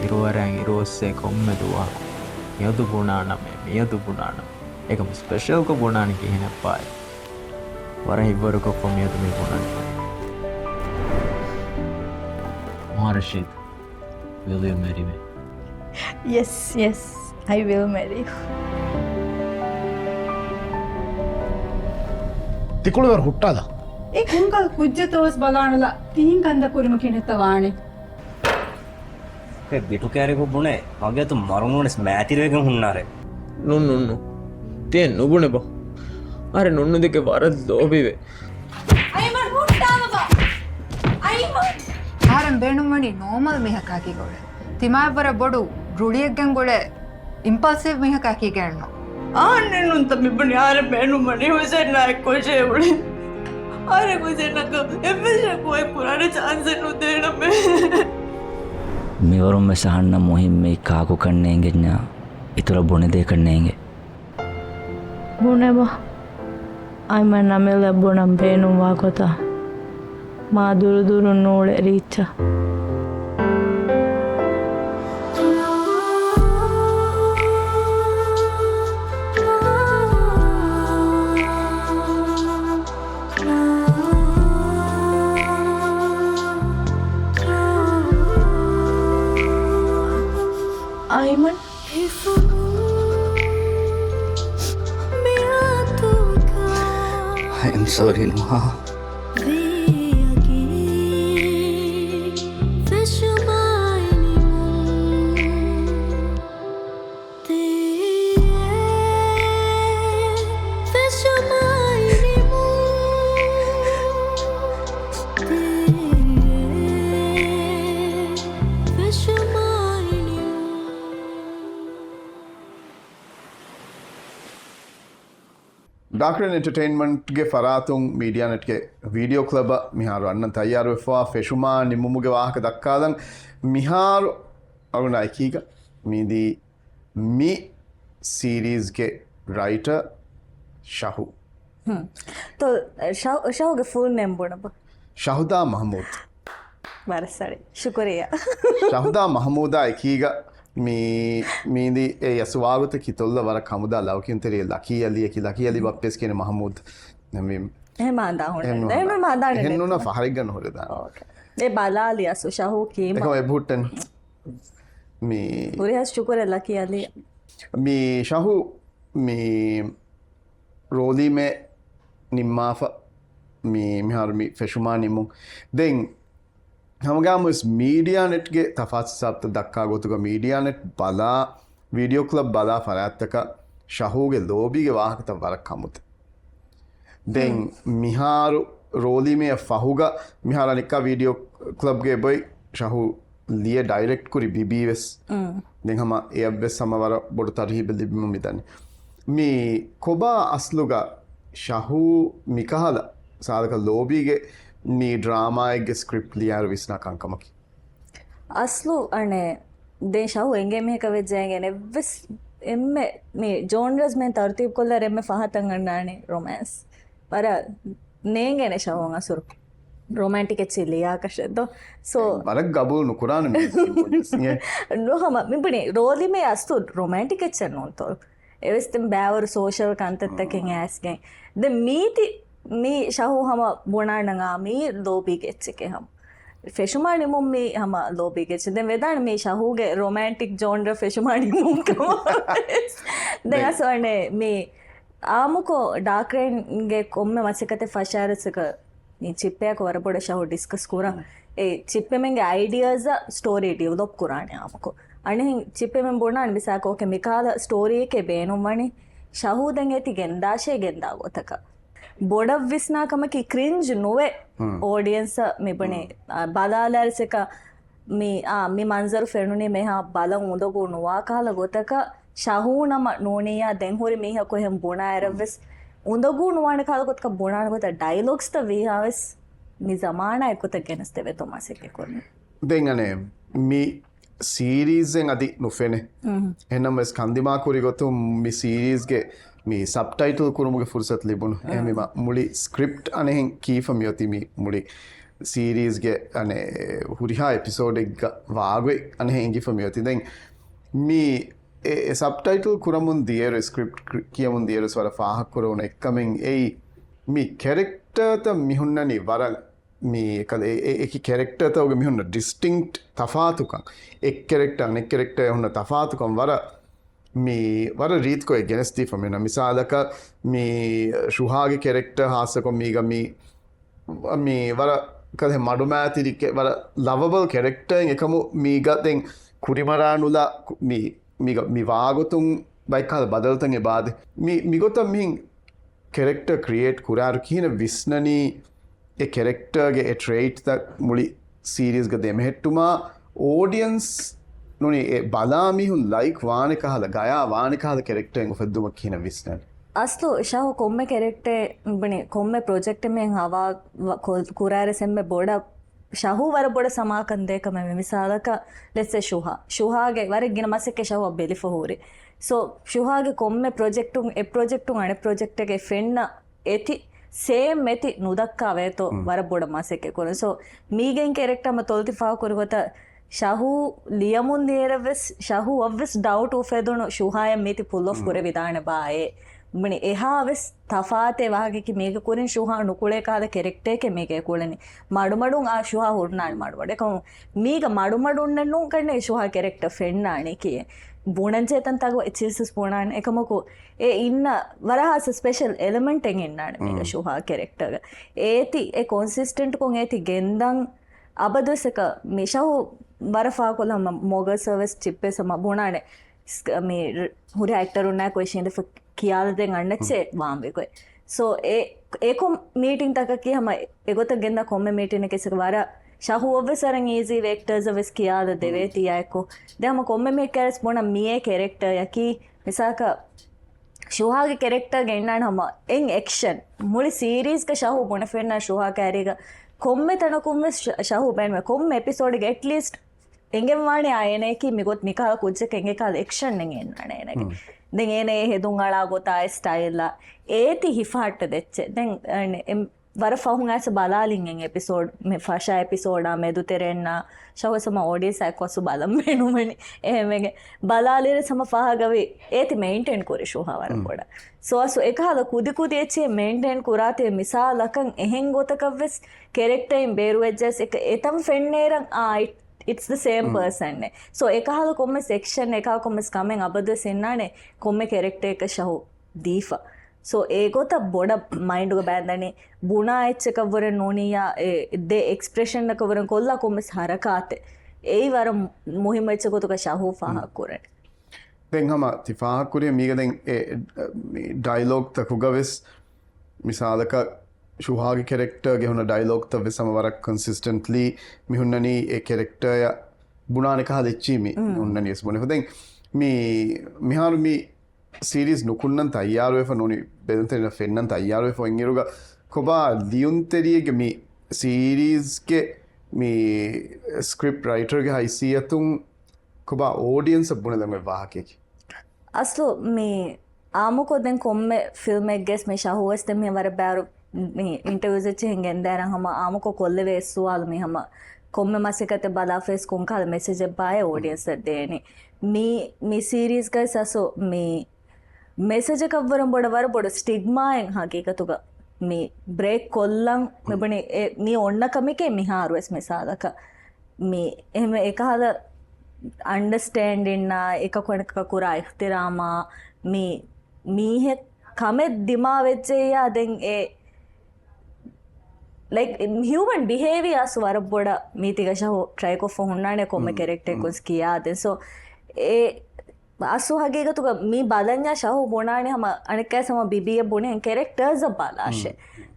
iruwarang irusse kommeduwa miyadu bunana me miyadu bunana ekam special ko bunani ki hena pai wara hibbaru ko miyadu me bunani Rashid, will you marry me? Yes, yes, I will marry you. ತಿಕ್ಕುಳುವರು ಹುಟ್ಟಾದ ඒ කුංකල් කුජ්ජතෝස් බලානලා තීන් කන්ද කුරුම කෙනෙත්තවානේ ಬಿಟು ಕ್ಯಾರಿಗೂ ಬುಣೆ ಹಾಗೆ ತು ಮರುಣುಣೆ ಸ್ಮ್ಯಾತಿರುವೆಗೆ ಹುಣ್ಣಾರೆ ನುಣ್ಣು ತೇ ನುಬುಣೆ ಬಾ ಅರೆ ನುಣ್ಣುದಕ್ಕೆ ವರದ್ ಲೋಬಿವೆ අයිමන් හුට්ටාවවා අයිමන් ආරම් බේනුමණි normal මිහකාකි ගොඩ තිමාවර බොඩු රුඩියක්ගෙන් ගොඩ ඉම්පල්සිව් මිහකාකි ගන්නෝ ආන්නෙනුන්ත මිබුණි ආර බේනුමණි හුසෙන්නා එක්කොෂේ උඩි ආර කුසෙන්නක එම්බෙෂේ කොයි පුරාණ chance නුදේනමේ මිවරුම් මෙසහන්න මුහිම් මේ කාකු කන්නේගෙ ඥා ඉතුර බොනේ දේ කන්නේගෙ ಬುಣೆಬ ಆಯ್ಮನ್ ನಮ್ಮೆಲ್ಲ ಬುಣಂ ಬೇನುವಾ ಗೊತ್ತಾ ಮಾ ದುರು ದುರು ನೋಳೆ ರೀಚ ಆಯ್ಮನ್ ಐ ಆಮ್ ಸಾರಿ ನುಹಾ ಡಾಕ್ಟರ್ ಎಂಟರ್ಟೈನ್ಮೆಂಟ್ಗೆ ಫರಾತುಂಗ್ ಮೀಡಿಯಾ ನೆಟ್ಗೆ ವಿಡಿಯೋ ಕ್ಲಬ್ ಮಿಹಾರು ಅಣ್ಣನ್ ತಯಾರು ಎಫ್ವಾ ಫೆಶುಮಾ ನಿಮ್ಮುಗೆ ವಾಹಕ ದಕ್ಕಾದಂಗ್ ಮಿಹಾರು ಅರುಣ ಐಕೀಗ ಮೀದಿ ಮಿ ಸೀರೀಸ್ಗೆ ರೈಟರ್ ಶಹು तो शाहूगे फुल नेम बोलना ಶಹುದಾ ಮಹಮೂದ್ बरसाड़े शुक्रिया ಶಹುದಾ ಮಹಮೂದ ಐಕೀಗ ಮೀದಿ ಯಸುವಾಗುತ್ತ ಕಿತೊಲ್ಲ ವರ ಕಮುದ ಲವಕಿಂತರಿ ಲಕಿಯಲಿ ಬಪ್ಪೆಸ್ ಕೇನೆ ಮಹಮೂದ್ है मांदा होने मैं मांदा नहीं ಹೆಣ್ಣುನ ಫಹರಿಗನ್ ಹೊರದ ये बाला लिया सो शाहू की देखो ए भुट्टन मी पूरे हस शुक्र अल्लाह की अली मी शाहू मी रोली में निम्माफ मी मिहार मी फेशुमा निमु दें हमगाम इस मीडिया नेट के तफात साब दक्का गोतुगा मीडिया नेट बला वीडियो क्लब बला फरातका शाहू के लोबी के वाहक तब वरक कमुत दें मिहार रोली में फहुगा मिहार निक्का वीडियो क्लब के बोई शाहू लिए डायरेक्ट कुरी बीबीवेस दें हम एवेस समवर बोड तरहीब लिबिम मिदन मी कोबा असलुगा शाहू मिकहला सादका लोबी के मी ड्रामा एक स्क्रिप्ट लिया विसना कांकमकी असलो अने देशाहू एंगे में कवे जाएंगे ने विस एम्मे मी जॉनर्स में तरतीब कोल्लर एम्मे फहतंगन्नाने रोमांस पर नेंगे ने शाहूंगा सुर रोमांटिक चिलिया कशदो सो बरक गबुल नुकुरान में नो हम मिपणे रोली में अस्तु रोमांटिक चनो तो एवस तुम बैवर सोशल कंटेंट तकिंग आस्के द मीति मी शाहू हम बोनानंगा मी लोबी के हम फेशुमानी मम्मी हम लोबी के दे वेदान मी शाहू के रोमांटिक जॉनर फेशुमानी मम को दे असने मी आमुको डाक्रेन गे कोम्मे मसकते फशारसक नी चिप्पे को वरबोड शाहू डिस्कस कोरा ए चिप्पे में आइडियाज स्टोरी डेवलप कोराने आमुको अने चिप्पे में बोना बिसा को के मिकाल स्टोरी के बेनु मणि शाहू दंगे ति गेंदाशे गेंदा गोतक बोडव विस्ना कमकी क्रिंज नोवे ऑडियंस में बने बालालरसका मी मंजर फेनुने में हा बाला उंदो को नुवा काल गोतक शाहू नम नोनिया देंहोरी में को हम बोना एरविस उंदो को नुवान काल गोतक बोना गोत डायलॉग्स त वी हावस मी जमाना एको त गेनस्ते वे तो मासे के कोन දෙංගනේ මි සීරීස්ෙන් අදි නුෆෙනේ එනම් ස් කන්දිමා කුරි ගොතු මි සීරීස්ගේ මි සබ්ටයිටල් කුරුමුගේ ෆුර්සත් ලිබුණු එහෙම මුලි ස්ක්‍රිප්ට් අනෙන් කීෆ මියති මි මුලි සීරීස්ගේ අනේ හුරිහා එපිසෝඩ් එක වාගේ අනේ හිංගිෆම යති දැන් මේ සබ්ටයිටල් කුරමුන් දියර ස්ක්‍රිප්ට් කියමුන් දියර ස්වර ෆාහක් කරවන එක්කමෙන් ඒ මේ කැරෙක්ටර්ත මිහුන්නනි වර මේ කල ඒ කැරෙක්ටර්ත ඔගේ මිහුන්න ඩිස්ටින්ක්ට් තෆාතුකම් එක් කැරෙක්ටර් අනෙක් කැරෙක්ටර් හුන්න තෆාතුකම් මේ වර රීත්කොය ගෙනස්ති ෆමෙන මිසාලක මේ ශුහාගේ කෙරෙක්ටර් හාසකොම් මේ වර කද මඩුමෑතිරික වර ලවබල් කෙරෙක්ටරෙන් එකමු මීගතෙන් කුරිමරානුලා මිවාගොතුන් බයිකාල බදල්තන්ගේ බාද මිගොතම් මිහින් කෙරෙක්ටර් ක්‍රියේට් කුරාරු කියන විස්්නනී ඒ කෙරෙක්ටර්ගේ ට්‍රේට් මුලි සීරියස්ග දෙමහෙට්ටුමා ඕඩියන්ස් නොනේ බලාමිහුන් ලයික් වාන කහල ගයා වාන කහල කෙරෙක්ටරෙන් ෆෙද්දුම කියන විස්නට ಅಸ್ಲು ಶಾಹು ಕೊಮ್ಮೆ ಕೆರೆಕ್ಟೆ ಬಣಿ ಕೊಮ್ಮೆ ಪ್ರಾಜೆಕ್ಟ್ ಮೇ ಹವಾ ಕುರಾರೆ ಸೆಮ್ಮೆ ಬೋಡ ಶಾಹು ವರ ಬೋಡ ಸಮಾಕಂದೆ ಕಮೆ ಮಿಸಾಲಕ ಲೆಸ್ಸೆ ಶುಹಾಗೆ ವರೆಗಿನ ಮಸಕ್ಕೆ ಶಾಹು ಬೆಲಿಫ ಹೋರಿ ಸೊ ಶುಹಾಗೆ ಕೊಮ್ಮೆ ಪ್ರಾಜೆಕ್ಟು ಅಣೆ ಪ್ರಾಜೆಕ್ಟ್ಗೆ ಫೆಣ್ಣ ಎತಿ ಸೇಮ್ ಮೆತಿ ನುದಕ್ಕಾವೇತೋ ವರ ಬೋಡ ಮಸಕ್ಕೆ ಕೊರ ಸೊ ಮೀಗೆನ್ ಕೆರೆಕ್ಟ ಮ ತೊಲ್ತಿ ಫಾ ಕೊರಗೊತ ಶಾಹು ಲಿಯಮುನ್ ನೇರವೆಸ್ ಶಾಹು ಅವ್ವೆಸ್ ಡೌಟ್ ಉಫೆದೋನು ಶುಹಾಯ ಮೀತಿ ಪುಲ್ ಆಫ್ ಕೊರೆ ವಿಧಾನ ಬಾಯೆ ಮಣಿ ಎಹಾವೆಸ್ ತಫಾತೆ ವಾಗಕ್ಕೆ ಮೇಗ ಕುರಿನ್ ಶುಹಾ ನುಕುಳೆ ಕಾದ ಕೆರೆಕ್ಟೇಕೆ ಮೇಗೆ ಕುಳನಿ ಮಡುಮಡು ಆ ಶುಹಾ ಹುಡ್ನಾಳ್ ಮಾಡುವಡೆ ಕೌ ಮೀಗ ಮಡುಮಡುಣ್ಣನ್ನು ಕಣ್ಣೆ ಶುಹಾ ಕೆರೆಕ್ಟ ಫೆಣ್ಣಾಣಿಕೆ ಬುಣಂಚೇತಂತಾಗುವ ಎಚ್ಚಿಸ್ ಬುಣಾಣ ಏಕಮಕು ಏ ಇನ್ನ ವರಹಾಸ ಸ್ಪೆಷಲ್ ಎಲಿಮೆಂಟ್ ಹೆಂಗೆ ಇನ್ನಾಣ ಮೇಗ ಶುಹಾ ಕೆರೆಕ್ಟಗ ಏತಿ ಏ ಕಾನ್ಸಿಸ್ಟೆಂಟ್ ಕೊಂಗ್ ಏತಿ ಗೆಂದಂಗ್ ಅಬದಸಕ ಮಿಶಾಹು ಬರಫಾ ಕೊಲ ಮೊಗ ಸರ್ವಿಸ್ ಚಿಪ್ಪೆ ಸಮ ಬುಣಾಣೆ ಮೀ ಹುರಿ ಆಕ್ಟರ್ ಉನ್ನ ಕ್ವೆಶ್ಚನ್ කියාලදෙන් අන්නච්චේ වාම්වෙකොයි සෝ ඒකො මීටින් තකකි හම එගොත ගෙන්ද කොම්ම මීටින කෙසක වර ශහුවව සරන් ඒසි වෙක්ටර්ස් වෙස් කියාද දෙවේ තියයකෝ දෙම කොම්ම මේ කැරස් බොන මිය කෙරෙක්ටර් යකි මිසාක ශුහාගේ කෙරෙක්ටර් ගෙන්නාන හම එන් එක්ෂන් මුලි සීරීස්ක ශහු බොන ෆෙන්නා ශුහා කෑරික කොම්ම තනකුම්ම ශහු බැන්ම කොම්ම එපිසෝඩ් එට් ලීස්ට් ಎಂಗೆಂ ವಾಣಿ ಆಯನೇಕಿ ಮಿಗೊತ್ ಮಿಕಾಲ ಕುಜ್ಜಕ್ಕೆ ಎಂಗೆ ಕಾಲ ಎಕ್ಷನ್ ಎಂಗೆ ಎನ್ನಾಣೆ ಏನಗೆ ದೆನ್ ಏನೇ ಹೆದುಂ ಅಳಾಗೋತಾ ಸ್ಟೈಲ್ ಏತಿ ಹಿಫಾಟ್ ದೆಚ್ಚೆ ದೆನ್ ವರ ಫಹುಂ ಆಸ ಬಲಾಲಿಂಗ್ ಎಂಗೆ ಎಪಿಸೋಡ್ ಮೆ ಫಶಾ ಎಪಿಸೋಡ್ ಆ ಮೆದು ತೆರೆನ್ನ ಶವ ಸಮ ಆಡಿಯನ್ಸ್ ಆಕೊಸು ಬಲಂ ಮೇನು ಮನಿ ಎಮೆಗೆ ಬಲಾಲಿರ ಸಮ ಫಹಗವಿ ಏತಿ ಮೇಂಟೈನ್ ಕೊರಿ ಶೋಹಾ ವರ ಕೊಡ ಸೊ ಅಸು ಏಕಾಲ ಕುದಿ ಎಚ್ಚೆ ಮೇಂಟೈನ್ ಕುರಾತೆ ಮಿಸಾಲಕಂ ಎಹೆಂ ಗೊತಕವ್ವೆಸ್ ಕ್ಯಾರೆಕ್ಟರ್ ಇನ್ ಬೇರು ಎಜ್ಜಸ್ එක එතම් ෆෙන්නේරන් it's the same person ne so ekahal komme section ekah komme kamen abadwe sennane komme character එක shahu deefa so egota boda mind uga bandani buna echeka vore noniya de expression එක වරන් කොල්ලා komme harakate ei war muhim echeka to ka shahu faha kore den hama tifaha kure miga den dialogue takugaves misalaka ශුහාගේ character ගෙහුන dialogue තව සමවරක් කන්සිස්ටන්ට්ලි මිහුන්නනි ඒ කෙරෙක්ටර් ය බුණානේ කහ දෙච්චීමි උන්නනි S බොනේ හොදෙන් මිහාරු මි series නුකුන්නන් තයාරු වෙෆ නොනි බෙදන්තෙන ෆෙන්නන් තයාරු වෙෆ ඉංගිරුග කොබා ලියුන්තෙරියගේ මි සීරීස් ගේ මි ස්ක්‍රිප්ට් රයිටර් ගේ හයිසියතුන් කොබා ඕඩියන්ස් බුණ දම වාහකෙකි අස්ලු මේ ආමුකෝ දැන් කොම්මේ ෆිල්ම් එක ගෙස් මේ ශහුවස් දෙම වර බෑරු මේ ඉන්ටර්වියුස් එච්ච හින්ගෙන් දැරන් හම ආමුකෝ කොල්ලේ වෙස්සුවාල මේ හම කොම්මේ මාසිකත බලා ෆේස් කොන් කාල මෙසේජ් බාය ඕඩියන්ස් දෙනේ මේ සීරීස් ගයිස් අසෝ මේ මෙසේජ් එක වරම් බොඩ ස්ටිග්මා එන් හකීකතුග මේ බ්‍රේක් කොල්ලන් මෙබනේ මේ ඔන්න කමිකේ මිහාරුස් මෙසාලක මේ එහෙම එකහද අන්ඩර්ස්ටෑන්ඩින් එක කොනක කුරා ඉහ්තිරාමා මේ මීහෙ කමෙත් දිමා වෙච්චේයා දැන් like human behavior as war boda meetiga shahu try ko phonane komme character kos kiya den so asu hage gatuga mi balanya shahu bonane hama anikka sama bibiya bone characters balashe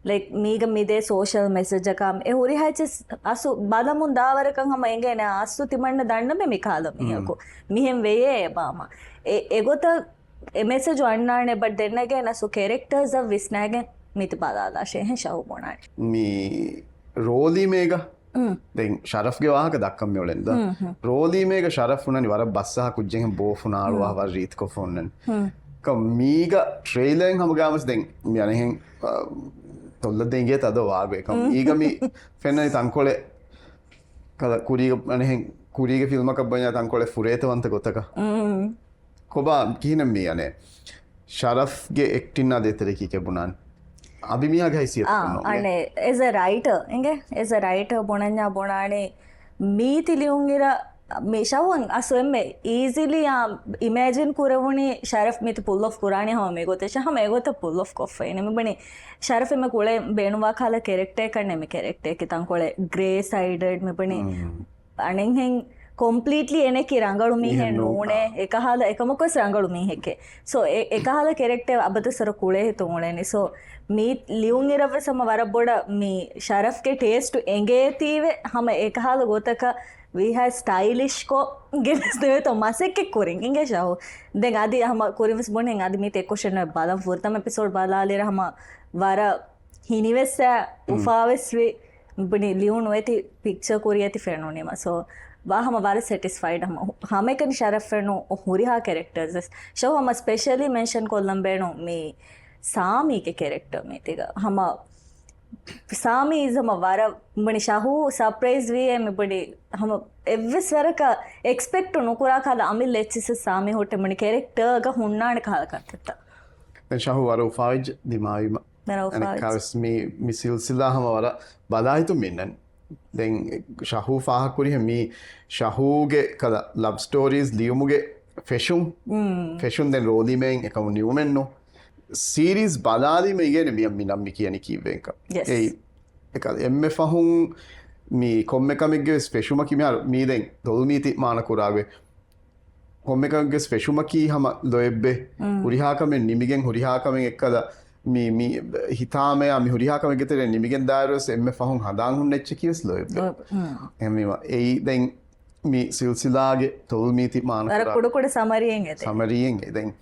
like miga mide social message akam e hori haches asu balamun dawarakan hama engene asu timanna danna me mikala miyako mihem veye bama egota message annane but then again asu characters of visnagen මිත බලාදාශය ශව් බොනයි මේ රෝලී මේක දැන් ශරෆ්ගේ වාහක දක්කම් මෙවලෙන්ද රෝලී මේක ශරෆ් වුණනි වර බස්සහ කුජ්ජෙන් බෝෆුනාලුවා වර රීත් කොෆොන්නන් මීග ට්‍රේලරෙන් හම ගාමස් දැන් යනෙන් ತೊಲ್ಲದೆಂಗೆ ತದ ವಾಗಬೇಕಂ ಈಗ ಮಿ ಫೆನ್ನನಿ ತಂಕೊಳೆ ಕದ ಕುರಿಗೆ ಫಿಲ್ಮಕ ಬಣ್ಣ ತಂಕೊಳೆ ಫುರೇತವಂತ ಗೊತ್ತಕ ಕೊಬ ಕೀನಂ ಮಿ ಅನೆ ಶರಫ್ಗೆ ಎಕ್ಟಿನ್ ಅದೇತರೆ ಕೀಕೆ ಬುನಾನ್ ಅಭಿಮಿಯಾಗ ಹೈಸಿಯತ್ ಅನೆ ಎಸ್ ಅ ರೈಟರ್ ಹಿಂಗೆ ಎಸ್ ಅ ರೈಟರ್ ಬೊಣನ್ಯ ಬೊಣಾಣೆ ಮೀತಿ ಲಿಯುಂಗಿರ මේ ශවන් අසුවෙන් මේ easily imagine කරවුණේ ශරෆ් මිත pull off කුරාණේ හම මේ ගොතේ ශහ මේ ගොත pull off කොෆේ නෙමෙ බනේ ශරෆ් එම කුලේ බේනුවා කාලා කැරක්ටර් එක නෙමෙ කැරක්ටර් එක තන් කොලේ grey sided මේ බනේ අනෙන් හෙන් completely එනේ කි රංගලු මීහෙ නෝනේ එකහල එකමකස් රංගලු මීහෙකේ so එකහල කැරක්ටර් අබතසර කුලේ හිතුනේ නේ so මේ ලියුන් ඉරව සම වර බොඩ මේ ශරෆ් के टेस्ट එංගේ තීවේ හම එකහල ගොතක we have stylish ko genes de to masek kuring inge shao den adi hama kurimis bonen adi mi te question balam furtam episode bala le hama wara hinivessa ufaves we bani liun weti picture koriyati fenone ma so wa hama wara satisfied hama kan sharaf no huriha characters shao hama specially mention kollam beno me sami ke character me tega hama Sami is हम वारा बड़ी Shahu surprise we है मैं बड़ी हम एवस वारा का expect नुकुरा खाला अमिल लेचिस सामी होटे मनी कैरेक्टर का हुन्नाने खाला करता දැන් ශහු වර උපාවිජ් දිමාවිම කවස් මේ සිල්සිලා හම වර බදාහිතු මෙන්නන් දැන් ශහු ෆාහ කුරිහ මේ ශහූගේ කද ලබ් ස්ටෝරීස් ලියමුගේ ෆෙෂුන් දැන් රෝදීමෙන් එකම නියුමෙන්නෝ සීරීස් බලාදීම ඉගෙන මිනම් මි කියන කීවෙන්ක ඒ එක එම්ම ෆහුන් මේ කොම්මකමගේ ස්පෙෂුම කිමියර මේ දැන් දොල්මීති මාන කුරාගේ කොම්මකගේ ස්පෙෂුම කී හම ලොෙබ්බේ හුරිහාකමෙන් නිමිගෙන් හුරිහාකමෙන් එක්කද මේ හිතාමය මි හුරිහාකමෙන් ගෙතර නිමිගෙන් දායරස් එම්ම ෆහුන් හදාන් හුන්නෙච්ච කියස් ලොෙබ්බේ එම්මේවා ඒ දැන් මේ සිල්සිලාගේ දොල්මීති මාන කුරා කුඩ කුඩ සමරියෙන් දැන්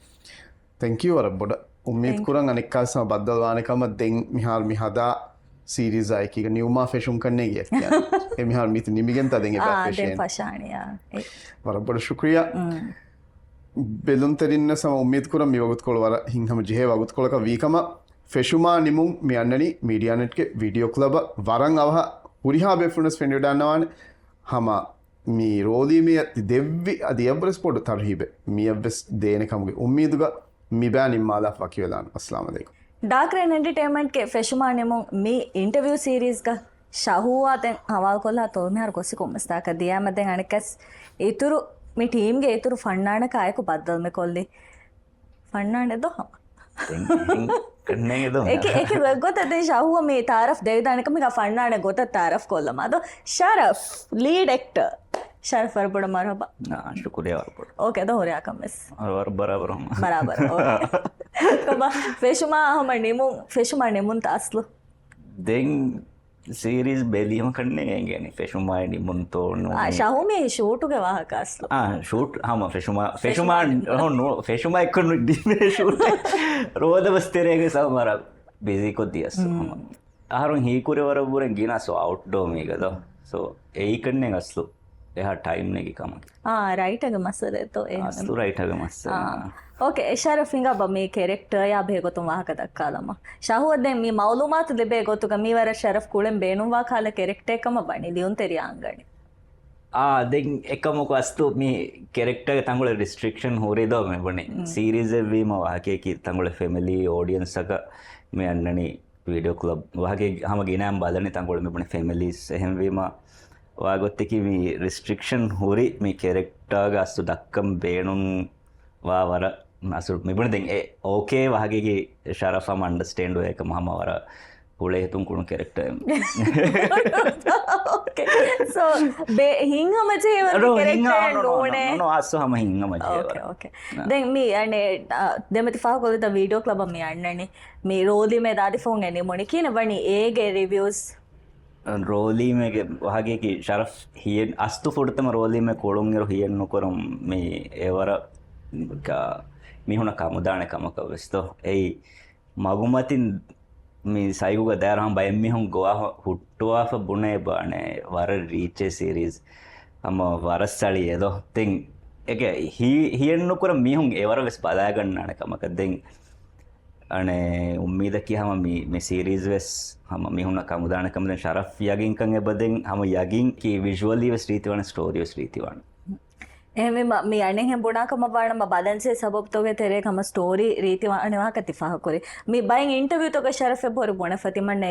thank you වර බොඩ උම්මීත් කුරන් අනෙක්කල් සම බද්දල්වානකම දෙන් මිහාර මිහදා සීරීස් ආයකික නියුමා ෆෙෂුම් කන්නේ ගිය කියන්නේ ඒ මිහාර මිත නිමිගෙන් තදෙන් එපා ෆෙෂන් පශානියා වරබඩ ශුක්‍රියා බෙලුන් තරින්න සම උම්මීත් කුරන් මි වගුත් කොළ වර හින්හම ජෙහෙ වගුත් කොළක වීකම ෆෙෂුමා නිමුන් මි අන්නනි මීඩියා නෙට් ගේ වීඩියෝ ක්ලබ් වරන් අවහ උරිහා බෙෆුනස් ෆෙන්ඩ ඩන්නවාන හම මී රෝදීමේ දෙව්වි අදියබ්‍රස් පොඩ තර්හිබේ මියබ්ස් දේනකමුගේ උම්මීදුග मिबैन इम्मादा फकीलान अस्सलाम वालेकुम डार्क रेन एंटरटेनमेंट के फेशुमा नेमो मी इंटरव्यू सीरीज का शाहुआ ते हवाल कोला तो मैं हर कोसी को मस्ता कर दिया मते अनकस इतुरु मी टीम गे इतुरु फंडाने काय को बदल में कोल्ली फंडाने दो हम करने दो एक गोता ते शाहुआ मी तारफ दे दाने का मी का फंडाने गोता तारफ कोल्ला मा तो शरफ लीड एक्टर शरफ वरबड़ मरहबा शुक्रिया वरबड़ ओके तो हो रहा कमस और बराबर हम बराबर कबा फेशुमा नेमुन तास्लो दें सीरीज बेली हम करने गएंगे नहीं फेशुमा निमुन तो शाहू में शूट के वाह कास्लो शूट हम फेशुमा नो फेशुमा एक डी में शूट रोज बसते रहेंगे सब हमारा बिजी को दिया आहारों ही कुरे वरबुरे गिना सो आउटडोर में गदो सो यही करने गस्लो එහා ටයිම් එක කම රයිට් එක මසල तो අස්තු රයිට් එක මස්ස ಓಕೆ ಶರಫಿಂಗ ಬಮ್ಮಿ ಕ್ಯಾರೆಕ್ಟರ್ ಯಾ ಬೇಗೊತ್ತು ವಾಹಕ ದಕ್ಕಾಲಮ್ಮ ಶಾಹುವದ್ದೆ ಮೀ ಮೌಲೂಮಾತ್ ದೆ ಬೇಗೊತ್ತು ಮೀ ವರ ಶರಫ್ ಕುಳೆಂ ಬೇನುವಾ ಕಾಲ ಕ್ಯಾರೆಕ್ಟರ್ ಕಮ ಬಣಿ ಲಿಯುನ್ ತೆರಿಯ ಅಂಗಣಿ දෙන් එකමක අස්තු මේ කෙරෙක්ටර් තංගොල රිස්ට්‍රික්ෂන් හොරේදෝ මේ බනේ සීරීස් වීම වාකේ තංගොල ෆැමිලි ඔඩියන්ස් එක මේ අන්නනේ වීඩියෝ ක්ලබ් වාගේ හැම ගෙනම් බලන්නේ තංගොල මේ බනේ ෆැමිලිස් එහෙම වීම වාගොත්තකි මේ රිස්ට්‍රික්ෂන් හොරි මේ කෙරෙක්ටර් අස්තු දක්කම් බේනුන් වා වර අසු මෙබන දෙන් ඕකේ වාගේගේ ශරෆම් අන්ඩර්ස්ටෑන්ඩ් එක මම වර පුලේ තුන් කුණු කෙරෙක්ටර් okay so be hinga mache character none no asu hama hinga mache okay then me ane demati fa ko the video club me annane me roli me dadi phone ane moni kina bani ege reviews रोली में वहागे की शरफ हियन अस्तु फुडतम रोली में कोळुंगिरो हियन नुकरम मे ever का मी हुना कामुदाने कमक वस्तो ए मगुमतिन मी साइगुगा दार हम bye मी हम गोवा हुट्टुआ फ बुने बाने वर रीचे सीरीज हम वरसळी एदो थिंग एके हियन नुकरम मी हम एवर वेस बदा गन्नाने कमक दें අනේ උම්මීදකි හම මේ සීරීස් වෙස් හම මිහුණ කමුදානකමද ශරෆ් යගින්කන් එබදෙන් හම යගින් කී විජුවලීව ස්ත්‍රීතිවන ස්ටෝරියෝ ස්ත්‍රීතිවන එහෙම මේ අනේ හැම බොඩාකම බානම බදන්සේ සබබ් තෝගේ තෙරේ කම ස්ටෝරි රීති අනේ කති ෆහකොරි මේ බයින් ඉන්ටර්වියු තෝගේ ශරෆ් බොර බොන ෆතිමන්න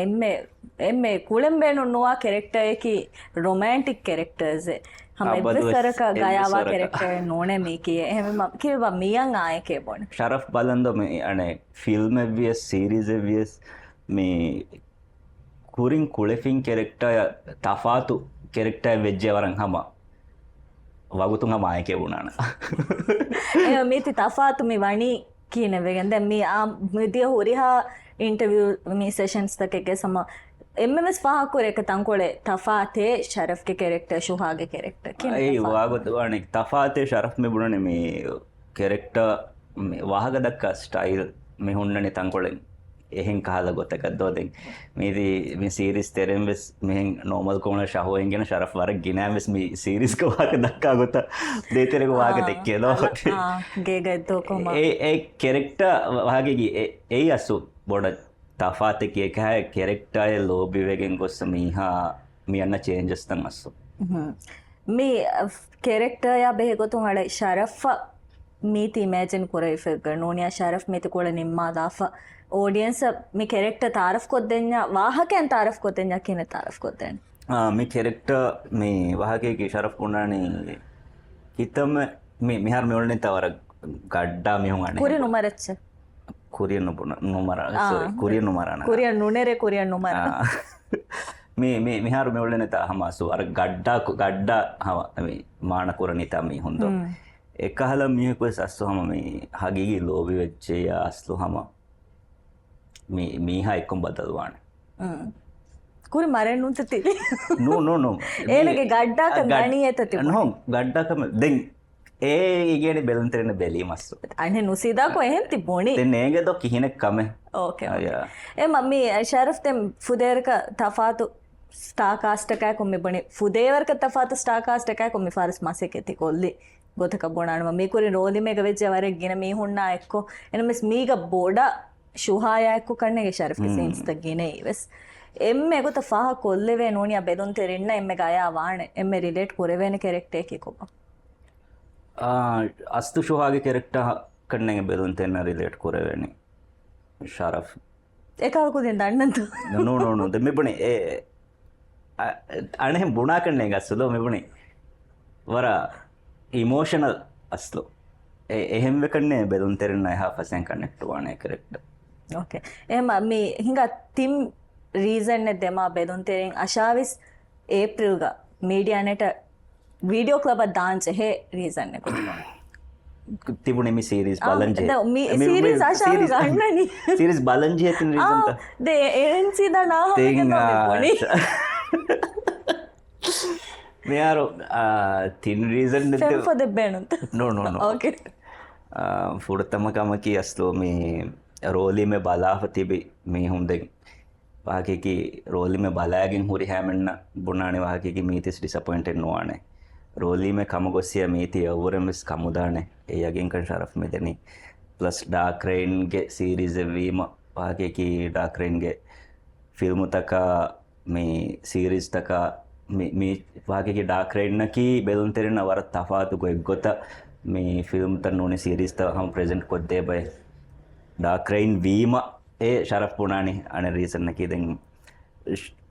එම්මේ කුලෙම්බේනු නොවා කැරක්ටර් එකි රොමැන්ටික් කැරක්ටර්ස් हम इब्बसर का गाया हुआ कैरेक्टर नोने में किए हम कि मियंग आए के बोन शरफ बलंदो में अने फिल्म एवियस सीरीज एवियस में कुरिंग कुलेफिंग कैरेक्टर तफातु कैरेक्टर वेज्जे वरंग हम वगुतुंग हम आए के बुनाना ए मेति तफातु में वाणी कीने वेगंदे मी आ मिदिया होरिहा इंटरव्यू मी सेशंस तक के सम एमएमएस फाहकुर एक तंकोळे तफाते शरफ के कैरेक्टर शुहागे कैरेक्टर ඒ වාගොත් වනේ තෆාතේ ශරෆ් මේ බුණනේ මේ කැරෙක්ටර් මේ වාහක දක්ක ස්ටයිල් මේ හොන්නනේ තංකොලෙන් එහෙන් කහලා ගොතක දොදෙන් මේ මේ සීරීස් තෙරෙන් වෙස් මෙහෙන් නෝමල් කොන ශහෝයෙන් ගෙන ශරෆ් වර ගිනා වෙස් මේ සීරීස් ක වාහක දක්කා ගොත දෙතරේ වාහක දෙක්කේලෝ ගේ ගද්දෝ කොම ඒ කැරෙක්ටර් වාහකේ ඒ අසු බොඩ තෆාත කියක හැ කැරෙක්ටර් ලෝබි වෙගෙන් ගොස්ස මීහා මියන්න චේන්ජස් තන් අස්සු మీ క్యారెక్టర్ యా బెహగొతు హడ షరఫ్ మీతి ఇమాజిన్ కురై ఫిగర్ నోనియా షరఫ్ మీతి కూడా నిమ్మా దాఫ ఆడియన్స్ మీ క్యారెక్టర్ తారఫ్ కొద్దెన్యా వాహకేన్ తారఫ్ కొద్దెన్యా కిన తారఫ్ కొద్దెన్ మీ క్యారెక్టర్ మీ వాహకేకి షరఫ్ కున్నాని కితమ్ మీ మిహార్ మెవల్ని తవర గడ్డా మిహుం అనే కురి నుమరచ్చ కొరియన్ నుమర సారీ కొరియన్ నుమరన కొరియన్ నునేరే కొరియన్ నుమర මේ මිහාරු මෙවලන ත හමසු අර ගඩ්ඩා හම මේ මානකුරනිතා මේ හොඳ එකහල මියකුව සස්සු හම මේ හගිගි ලෝබි වෙච්චේ අස්ලු හම මීහා එක්කොම් බදල්වාන කුරි මරෙන් උන්තති නෝ ඒනගේ ගඩ්ඩාක ගණී ඇතති නොහොම් ගඩ්ඩාකම දෙන් ඒ ඉගෙන බෙලන්තරෙන බැලී මස්සු අනේ නුසීදාකෝ එහෙන් තිබුණි නේගෙදො කිහිනෙක් කම ఓకే ఏ మమ్మీ షరఫ్ తెం ఫుదేర్క తఫాతు స్టార్ కాస్ట్ එකයි කොම්මි බණි ෆුදේවර්ක තෆාතු ස්ටාර් කාස්ට් එකයි කොම්මි ෆාරස් මාසෙක ඇති කොල්ලි ගොතක බොනානම මේ කුරි රෝලි මේක වෙච්ච වරෙක් ගෙන මේ හුන්නා එක්කෝ එනමස් මීග බෝඩ ශුහාය එක්කෝ කන්නේගේ ෂරෆ් ගේ සීන්ස් ත गिने ඉවස් එම්මෙ ගොත ෆාහ කොල්ලෙවේ නෝනියා බෙදුන් තෙරින්න එම්මෙ ගායා වාණ එම්මෙ රිලේට් කරවෙන කැරෙක්ටර් එකේ කොබ අස්තු ශුහාගේ කැරෙක්ටර් කන්නේගේ බෙදුන් තෙන්න රිලේට් කරවෙන්නේ ශරෆ් ඒකවකුදෙන් දන්නතු නෝ දෙමෙබුණේ ඒ අනෙහෙම බුණා කන්නේ ගස්සලෝ මෙබුණේ වර ඉමෝෂනල් අස්ලෝ එහෙම වෙකන්නේ බෙදුන් තෙරෙන්න එහා පසෙන් කනෙක්ට් වානේ කැරෙක්ටර් ఓకే එහෙම මේ හිඟා තිම් රීසන් නේ දෙමා බෙදුන් තෙරෙන් අශාවිස් ඒප්‍රිල් ගා මීඩියා නෙට වීඩියෝ ක්ලබ් දාන්ච හේ රීසන් නේ කොහොමද තිබුණේ මේ සීරීස් බලන්ජේ සීරීස් ආශාව ගන්නනි සීරීස් බලන්ජේ තින් රීසන් ද එරන්සි දනා තෙන් මෙයාර තින් රීසන් ෆෙම් ෆොර් ද බෙනුත් නෝ ඕකේ ෆුඩතම කම අස්ලෝ මේ රෝලි මේ බලාව තිබි මේ හොඳෙන් වාකේකි රෝලි මේ බලාගෙන් හුරි හැමෙන්න බුණානේ වාකේකි මීතිස් ඩිසපොයින්ටඩ් නොවනේ रोली में कम गोसिया मीति अवरे मिस कमुदाने ए यगिन कन शरफ में देनी प्लस डार्क रेन के सीरीज वीम आगे की डार्क रेन के फिल्म तक में सीरीज तक मी आगे की डार्क रेन न की बेलुन तेरे न वर तफात को एक गोता में फिल्म तक नोने सीरीज तक हम प्रेजेंट को दे भाई डार्क रेन वीम ए शरफ पुनानी अने रीजन न की देंगे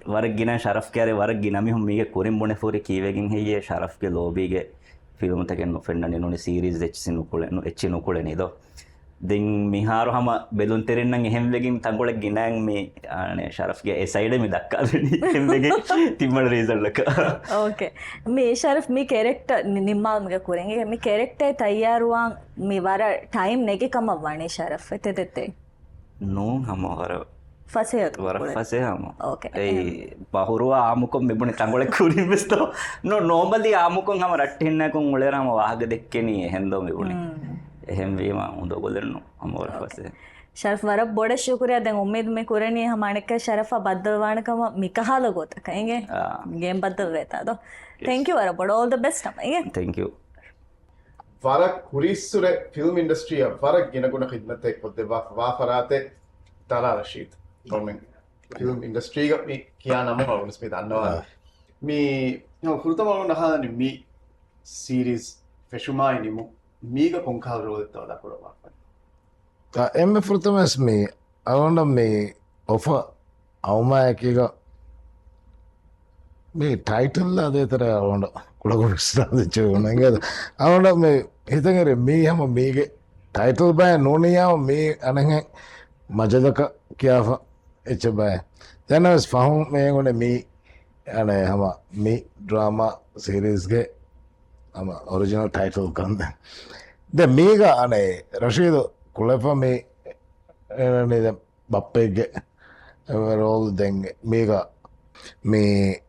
वरक गिना शरफ के अरे वरक गिना मी हम मीगे कोरिम बोने फोरे कीवेगिंग है ये शरफ के लोबी के फिल्म तक नो फ्रेंड ने नोने सीरीज एच्ची नुकुले नहीं दो दिन मिहारो हम बेलुन तेरे नंग हेम वेगिंग तंगोले गिनांग में आने शरफ के ए साइड में धक्का देनी हेम वेगिंग तिमड़ रीजन लगा ओके मी शरफ मी कैरेक्टर निम्मा मुझे करेंगे मी कैरेक्टर तैयार हुआ मी वारा टाइम नेके कम अवाने शरफ ते नो हम और फसे वरक फसे हम ओके ए बहुरुआ आमुको मेबुने तंगोले कुरी मिस्तो नो नॉर्मली आमुको हम रट्टिन्ना को उलेरा हम वाहग देखे नहीं हेंदो मेबुने එහෙම වීම හොඳ ගොල්ලෙන්නු අමෝර පස්සේ शरफ वरब बोड़े शुक्रिया दें उम्मीद में कुरनी हमारे का शरफा बदल वाण का मिकहाल गोता कहेंगे गेम बदल रहता तो थैंक यू वरब ऑल द बेस्ट हमें थैंक यू වරක් කුරිස්සුර ෆිල්ම් ඉන්ඩස්ට්‍රිය වරක් ගෙනගුණ ඛිදමතෙක් කොද්ද වාෆරාතේ තාලා රෂීද් ගොමෙන් ෆිල්ම් ඉන්ඩස්ට්‍රිය මේ කියා නම වුණස් මේ දන්නවා මේ ෆුරුතම නහානි මේ සීරීස් ෆෙෂුමායිනිමු මීග කොංකාල් රෝදෙත් වඩා කරවා එම්ම ෆෘතමස් මේ අවුන්ඩ මේ ඔෆ අවමායකක මේ ටයිටල්ල අදේතර අවුන්ඩ කුළකො විස්්‍රාදිච්ච නගද අවුන්ඩ මේ හිතකර මේ හම මේගේ ටයිටල් බෑ නොනයාව මේ අනහ මජදක කියාව එච්ච බෑ තැනස් පහුම් මේගොන මේ අන හම මේ ඩ්‍රාම සිරිස්ගේ අම ඔරිජිනල් ටයිටල් කන්ද ද මේක අනේ රශීද කුලප මේ බප්පෙක්ගේ රෝල් දෙංග මේක මේ